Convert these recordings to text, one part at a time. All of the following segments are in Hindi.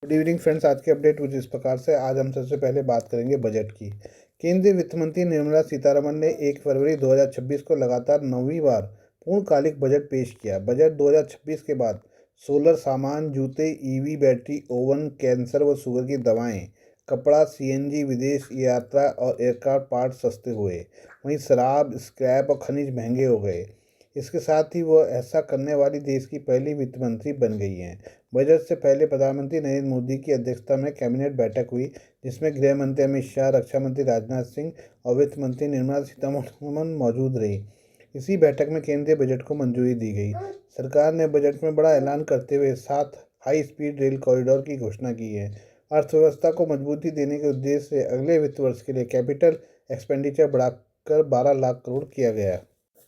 Good evening friends. आज की अपडेट कुछ इस प्रकार से। आज हम सबसे पहले बात करेंगे बजट की। केंद्रीय वित्त मंत्री निर्मला सीतारमण ने 1 फरवरी 2026 को लगातार 9वीं बार पूर्णकालिक बजट पेश किया। बजट 2026 के बाद सोलर सामान, जूते, ईवी बैटरी, ओवन, कैंसर व शुगर की दवाएं, कपड़ा, सीएनजी, विदेश यात्रा और एयरक्राफ्ट पार्ट सस्ते हुए। वहीं शराब, स्क्रैप और खनिज महंगे हो गए। इसके साथ ही वो ऐसा करने वाली देश की पहली वित्त मंत्री बन गई हैं। बजट से पहले प्रधानमंत्री नरेंद्र मोदी की अध्यक्षता में कैबिनेट बैठक हुई, जिसमें गृह मंत्री अमित शाह, रक्षा मंत्री राजनाथ सिंह और वित्त मंत्री निर्मला सीतारमण मौजूद रही। इसी बैठक में केंद्रीय बजट को मंजूरी दी गई। सरकार ने बजट में बड़ा ऐलान करते हुए 7 हाई स्पीड रेल कॉरिडोर की घोषणा की है। अर्थव्यवस्था को मजबूती देने के उद्देश्य से अगले वित्त वर्ष के लिए कैपिटल एक्सपेंडिचर बढ़ाकर 12 लाख करोड़ किया गया।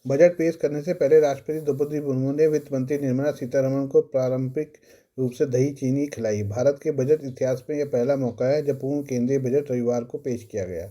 बजट पेश करने से पहले राष्ट्रपति द्रौपदी मुर्मू ने वित्त मंत्री निर्मला सीतारमण को पारंपरिक रूप से दही चीनी खिलाई। भारत के बजट इतिहास में यह पहला मौका है जब पूर्ण केंद्रीय बजट रविवार को पेश किया गया।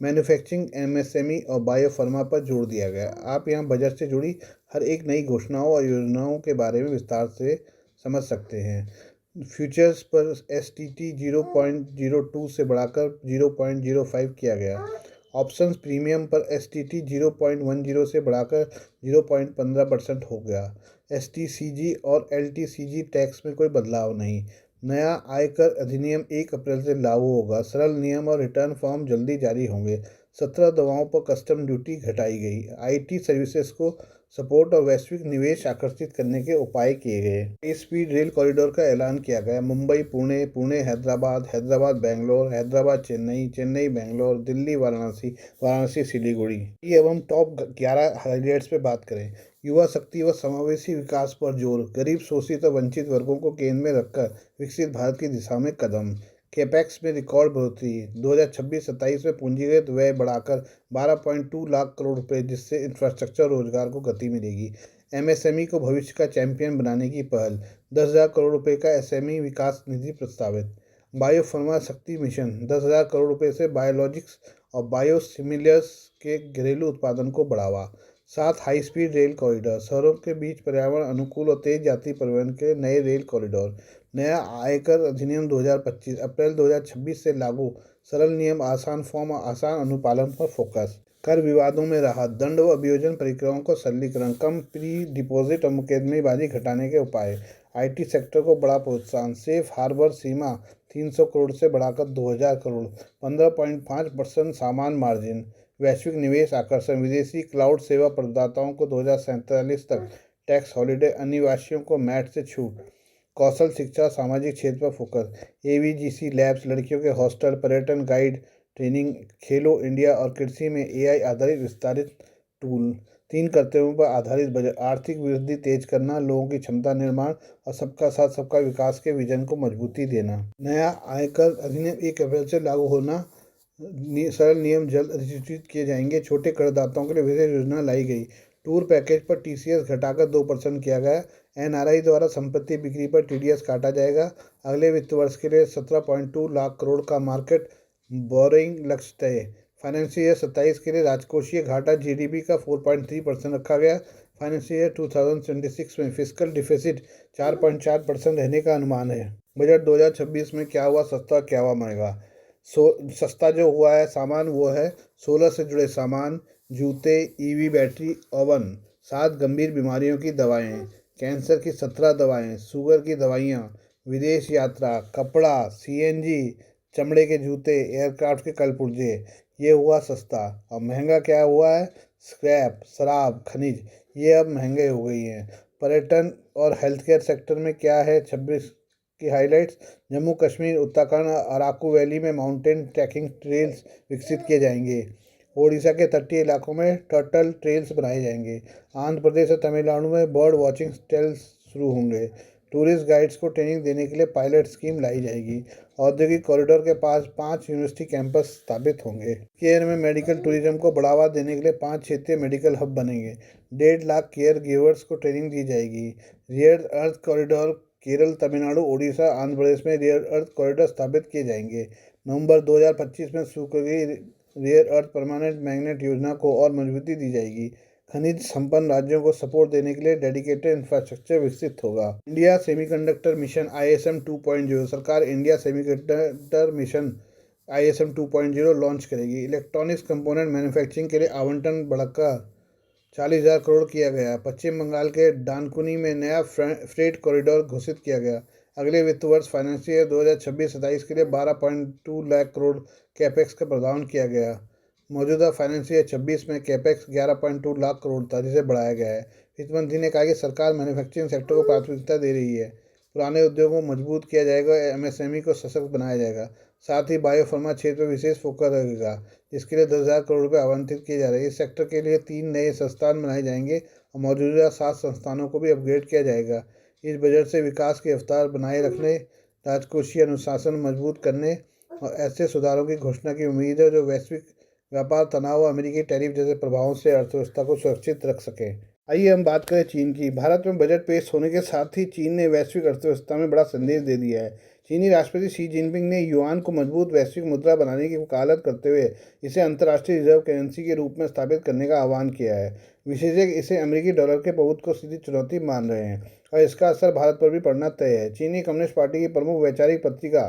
मैन्युफैक्चरिंग, एमएसएमई और बायोफार्मा पर जोर दिया गया। आप यहाँ बजट से जुड़ी हर एक नई घोषणाओं और योजनाओं के बारे में विस्तार से समझ सकते हैं। फ्यूचर्स पर एसटीटी 0.02 से बढ़ाकर 0.05 किया गया। ऑप्शंस प्रीमियम पर एसटीटी 0.10 से बढ़ाकर 0.15% हो गया। एसटीसीजी और एलटीसीजी टैक्स में कोई बदलाव नहीं। नया आयकर अधिनियम 1 अप्रैल से लागू होगा। सरल नियम और रिटर्न फॉर्म जल्दी जारी होंगे। 17 दवाओं पर कस्टम ड्यूटी घटाई गई। आईटी सर्विसेज को सपोर्ट और वैश्विक निवेश आकर्षित करने के उपाय किए गए। हाई स्पीड रेल कॉरिडोर का ऐलान किया गया। मुंबई पुणे, पुणे हैदराबाद, हैदराबाद बेंगलोर, हैदराबाद चेन्नई, चेन्नई बेंगलोर, दिल्ली वाराणसी, वाराणसी सिलीगुड़ी। ये अब हम टॉप 11 हाईलाइट्स पे बात करें। युवा शक्ति व समावेशी विकास पर जोर। गरीब, शोषित और वंचित वर्गों को केंद्र में रखकर विकसित भारत की दिशा में कदम। कैपेक्स में रिकॉर्ड बढ़ोतरी। 2026-27 में पूंजीगत व्यय बढ़ाकर 12.2 लाख करोड़ रुपए, जिससे इंफ्रास्ट्रक्चर रोजगार को गति मिलेगी। एमएसएमई को भविष्य का चैंपियन बनाने की पहल। 10,000 करोड़ रुपए का एसएमई विकास निधि प्रस्तावित। बायोफार्मा शक्ति मिशन। 10,000 करोड़ रुपए से बायोलॉजिक्स और बायोसिमिलर्स के घरेलू उत्पादन को बढ़ावा। 7 हाई स्पीड रेल कॉरिडोर। शहरों के बीच पर्यावरण अनुकूल और तेज यात्री परिवहन के नए रेल कॉरिडोर। नया आयकर अधिनियम 2025 अप्रैल 2026 से लागू। सरल नियम, आसान फॉर्म और आसान अनुपालन पर फोकस। कर विवादों में राहत। दंड व अभियोजन प्रक्रियाओं को सरलीकरण। कम प्री डिपॉजिट और मुकदमेबाजी घटाने के उपाय। आईटी सेक्टर को बड़ा प्रोत्साहन। सेफ हार्बर सीमा 300 करोड़ से बढ़ाकर 2,000 करोड़। 15.5% सामान मार्जिन। वैश्विक निवेश आकर्षण। विदेशी क्लाउड सेवा प्रदाताओं को 2047 तक टैक्स हॉलिडे। अनिवासियों को मैट से छूट। कौशल शिक्षा, सामाजिक क्षेत्र पर फोकस। एवीजीसी लैब्स, लड़कियों के हॉस्टल, पर्यटन गाइड ट्रेनिंग। खेलो इंडिया और कृषि में एआई आधारित विस्तारित टूल। 3 कर्तव्यों पर आधारित बजट। आर्थिक वृद्धि तेज करना, लोगों की क्षमता निर्माण और सबका साथ सबका विकास के विजन को मजबूती देना। नया आयकर अधिनियम 1 अप्रैल से लागू होना। सरल नियम जल्द अधिसूचित किए जाएंगे। छोटे करदाताओं के लिए विशेष योजना लाई गई। टूर पैकेज पर टीसीएस घटाकर 2% किया गया। एनआरआई द्वारा संपत्ति बिक्री पर टीडीएस काटा जाएगा। अगले वित्त वर्ष के लिए 17.2 लाख करोड़ का मार्केट बोरोइंग लक्ष्य तय। फाइनेंशियल ईयर 27 के लिए राजकोषीय घाटा जीडीपी का 4.3% रखा गया। फाइनेंशियल ईयर 2026 में फिस्कल डिफिसिट 4.4% रहने का अनुमान है। बजट 2026 में क्या हुआ सस्ता, क्या हुआ महंगा। सस्ता जो हुआ है सामान वो है सोलर से जुड़े सामान, जूते, ईवी बैटरी, ओवन। 7 गंभीर बीमारियों की दवाएं, कैंसर की 17 दवाएं, शुगर की दवाइयाँ, विदेश यात्रा, कपड़ा, सीएनजी, चमड़े के जूते, एयरक्राफ्ट के कलपुर्जे। ये हुआ सस्ता। और महंगा क्या हुआ है? स्क्रैप, शराब, खनिज, ये अब महंगे हो गई हैं। पर्यटन और हेल्थ केयर सेक्टर में क्या है 26 की हाइलाइट्स। जम्मू कश्मीर, उत्तराखंड, अराकू वैली में माउंटेन ट्रैकिंग ट्रेल्स विकसित किए जाएंगे। ओडिशा के तटीय इलाकों में टर्टल ट्रेल्स बनाए जाएंगे। आंध्र प्रदेश और तमिलनाडु में बर्ड वॉचिंग ट्रेल्स शुरू होंगे। टूरिस्ट गाइड्स को ट्रेनिंग देने के लिए पायलट स्कीम लाई जाएगी। औद्योगिक कॉरिडोर के पास 5 यूनिवर्सिटी कैंपस स्थापित होंगे। केयर में मेडिकल टूरिज्म को बढ़ावा देने के लिए 5 क्षेत्रीय मेडिकल हब बनेंगे। 1.5 लाख केयर गिवर्स को ट्रेनिंग दी जाएगी। Rare earth corridor Kerala, Tamil Nadu, Odisha, Andhra Pradesh में रेयर अर्थ कॉरिडोर स्थापित किए जाएंगे। नवंबर 2025 में शुरू की गई रेयर अर्थ परमानेंट मैग्नेट योजना को और मजबूती दी जाएगी। खनिज संपन्न राज्यों को सपोर्ट देने के लिए डेडिकेटेड इंफ्रास्ट्रक्चर विकसित होगा। इंडिया सेमीकंडक्टर मिशन ISM 2.0, सरकार India semiconductor mission ISM 2.0 launch करेगी। इलेक्ट्रॉनिक्स कंपोनेंट मैन्युफैक्चरिंग के लिए आवंटन बढ़ाकर 40,000 करोड़ किया गया। पश्चिम बंगाल के डानकुनी में नया फ्रेट कॉरिडोर घोषित किया गया। अगले वित्त वर्ष फाइनेंशियल 2026-27 के लिए 12.2 लाख करोड़ कैपेक्स का प्रावधान किया गया। मौजूदा फाइनेंशियल 26 में कैपेक्स 11.2 लाख करोड़ था, जिसे बढ़ाया गया है। वित्त मंत्री ने कहा कि सरकार मैन्युफैक्चरिंग सेक्टर को प्राथमिकता दे रही है। पुराने उद्योगों को मजबूत किया जाएगा, MSME को सशक्त बनाया जाएगा। साथ ही बायोफार्मा क्षेत्र में विशेष फोकस रहेगा, जिसके लिए 10,000 करोड़ रुपये आवंटित किए जा रहे हैं। इस सेक्टर के लिए 3 नए संस्थान बनाए जाएंगे और मौजूदा 7 संस्थानों को भी अपग्रेड किया जाएगा। इस बजट से विकास की रफ्तार बनाए रखने, राजकोषीय अनुशासन मजबूत करने और ऐसे सुधारों की घोषणा की उम्मीद है जो वैश्विक व्यापार तनाव, अमेरिकी टैरिफ जैसे प्रभावों से अर्थव्यवस्था को सुरक्षित रख सके। आइए हम बात करें चीन की। भारत में बजट पेश होने के साथ ही चीन ने वैश्विक अर्थव्यवस्था में बड़ा संदेश दे दिया है। चीनी राष्ट्रपति शी जिनपिंग ने युआन को मजबूत वैश्विक मुद्रा बनाने की वकालत करते हुए इसे अंतर्राष्ट्रीय रिजर्व करेंसी के रूप में स्थापित करने का आह्वान किया है। विशेषज्ञ इसे अमेरिकी डॉलर के प्रभुत्व को सीधी चुनौती मान रहे हैं और इसका असर भारत पर भी पड़ना तय है। चीनी कम्युनिस्ट पार्टी की प्रमुख वैचारिक पत्रिका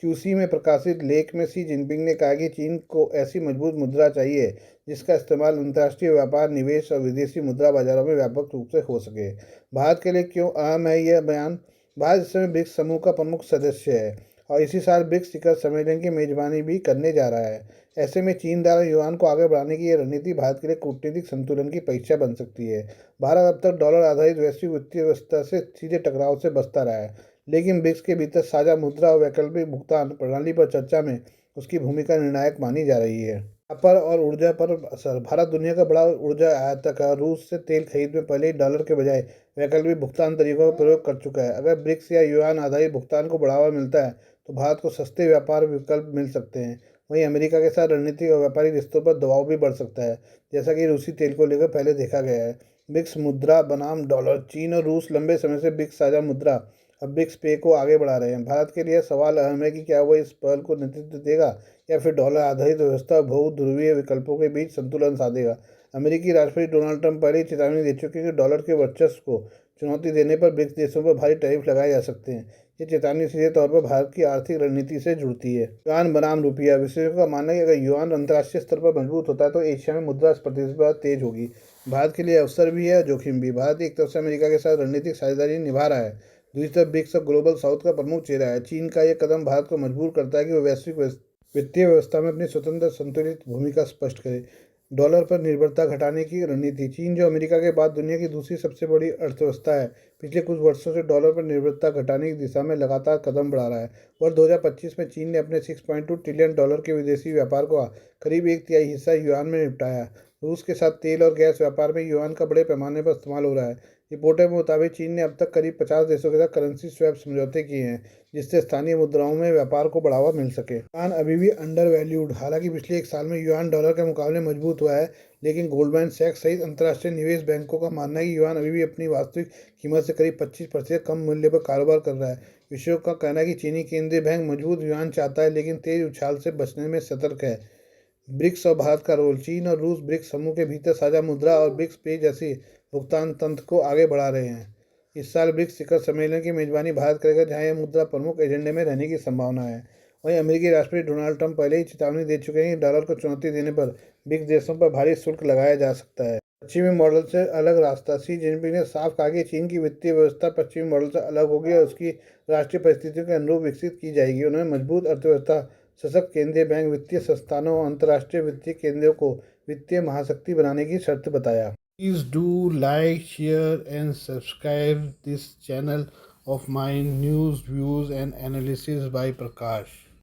QC में प्रकाशित लेख में शी जिनपिंग ने कहा कि चीन को ऐसी मजबूत मुद्रा चाहिए जिसका इस्तेमाल अंतर्राष्ट्रीय व्यापार, निवेश और विदेशी मुद्रा बाजारों में व्यापक रूप से हो सके। भारत के लिए क्यों अहम है यह बयान? भारत इस समय ब्रिक्स समूह का प्रमुख सदस्य है और इसी साल ब्रिक्स शिखर सम्मेलन की मेजबानी भी करने जा रहा है। ऐसे में चीन द्वारा युआन को आगे बढ़ाने की यह रणनीति भारत के लिए कूटनीतिक संतुलन की परीक्षा बन सकती है। भारत अब तक डॉलर आधारित वैश्विक वित्तीय व्यवस्था से सीधे टकराव से बचता रहा है, लेकिन ब्रिक्स के भीतर साझा मुद्रा और वैकल्पिक भुगतान प्रणाली पर चर्चा में उसकी भूमिका निर्णायक मानी जा रही है। व्यापार और ऊर्जा पर असर। भारत दुनिया का बड़ा ऊर्जा आयातक है। रूस से तेल खरीद में पहले ही डॉलर के बजाय वैकल्पिक भुगतान तरीकों का प्रयोग कर चुका है। अगर ब्रिक्स या युआन आधारित भुगतान को बढ़ावा मिलता है तो भारत को सस्ते व्यापार विकल्प मिल सकते हैं। वहीं अमेरिका के साथ रणनीतिक और व्यापारिक रिश्तों पर दबाव भी बढ़ सकता है, जैसा कि रूसी तेल को लेकर पहले देखा गया है। ब्रिक्स मुद्रा बनाम डॉलर। चीन और रूस लंबे समय से ब्रिक्स साझा मुद्रा अब ब्रिक्स पे को आगे बढ़ा रहे हैं। भारत के लिए सवाल अहम है कि क्या वो इस पहल को नेतृत्व देगा या फिर डॉलर आधारित व्यवस्था बहु ध्रुवीय विकल्पों के बीच संतुलन साधेगा। अमेरिकी राष्ट्रपति डोनाल्ड ट्रंप पहले ही चेतावनी दे चुके हैं कि डॉलर के वर्चस्व को चुनौती देने पर ब्रिक्स देशों पर भारी टैरिफ लगाए जा सकते हैं। ये चेतावनी सीधे तौर पर भारत की आर्थिक रणनीति से जुड़ती है। युआन बनाम रुपया। विशेषज्ञों का मानना है कि अगर युआन अंतर्राष्ट्रीय स्तर पर मजबूत होता है तो एशिया में मुद्रा प्रतिस्पर्धा तेज होगी। भारत के लिए अवसर भी है, जोखिम भी। भारत एक तरफ से अमेरिका के साथ रणनीतिक साझेदारी निभा रहा है, दूसरी तरफ ब्रिक्स और ग्लोबल साउथ का प्रमुख चेहरा है। चीन का यह कदम भारत को मजबूर करता है कि वह वैश्विक वित्तीय व्यवस्था में अपनी स्वतंत्र संतुलित भूमिका स्पष्ट करे। डॉलर पर निर्भरता घटाने की रणनीति। चीन, जो अमेरिका के बाद दुनिया की दूसरी सबसे बड़ी अर्थव्यवस्था है, पिछले कुछ वर्षों से डॉलर पर निर्भरता घटाने की दिशा में लगातार कदम बढ़ा रहा है। वर्ष 2025 में चीन ने अपने $6.2 ट्रिलियन के विदेशी व्यापार का करीब 1/3 हिस्सा युआन में निपटाया। रूस के साथ तेल और गैस व्यापार में युआन का बड़े पैमाने पर इस्तेमाल हो रहा है। रिपोर्टों के मुताबिक चीन ने अब तक करीब 50 देशों के साथ करेंसी स्वैप समझौते किए हैं, जिससे स्थानीय मुद्राओं में व्यापार को बढ़ावा मिल सके। युआन अभी भी अंडर वैल्यूड। हालांकि पिछले एक साल में युआन डॉलर के मुकाबले मजबूत हुआ है, लेकिन गोल्डमैन सैक्स सहित अंतर्राष्ट्रीय निवेश बैंकों का मानना है कि युआन अभी भी अपनी वास्तविक कीमत से करीब 25% कम मूल्य पर कारोबार कर रहा है। विशेषज्ञों का कहना है कि चीनी केंद्रीय बैंक मजबूत युआन चाहता है, लेकिन तेज उछाल से बचने में सतर्क है। ब्रिक्स और भारत का रोल। चीन और रूस ब्रिक्स समूह के भीतर साझा मुद्रा और ब्रिक्स पे जैसी भुगतान तंत्र को आगे बढ़ा रहे हैं। इस साल ब्रिक्स शिखर सम्मेलन की मेजबानी भारत करेगा, जहां यह मुद्रा प्रमुख एजेंडे में रहने की संभावना है। वहीं अमेरिकी राष्ट्रपति डोनाल्ड ट्रंप पहले ही चेतावनी दे चुके हैं कि डॉलर को चुनौती देने पर ब्रिक्स देशों पर भारी शुल्क लगाया जा सकता है। पश्चिमी मॉडल से अलग रास्ता। शी जिनपिंग ने साफ कहा कि चीन की वित्तीय व्यवस्था पश्चिमी मॉडल से अलग होगी और उसकी राष्ट्रीय परिस्थितियों के अनुरूप विकसित की जाएगी। उन्होंने मजबूत अर्थव्यवस्था, सशक्त केंद्रीय बैंक, वित्तीय संस्थानों और अंतर्राष्ट्रीय वित्तीय केंद्रों को वित्तीय महाशक्ति बनाने की शर्त बताया। Please do like, share and subscribe this channel of mine, news, views and analysis by Prakash.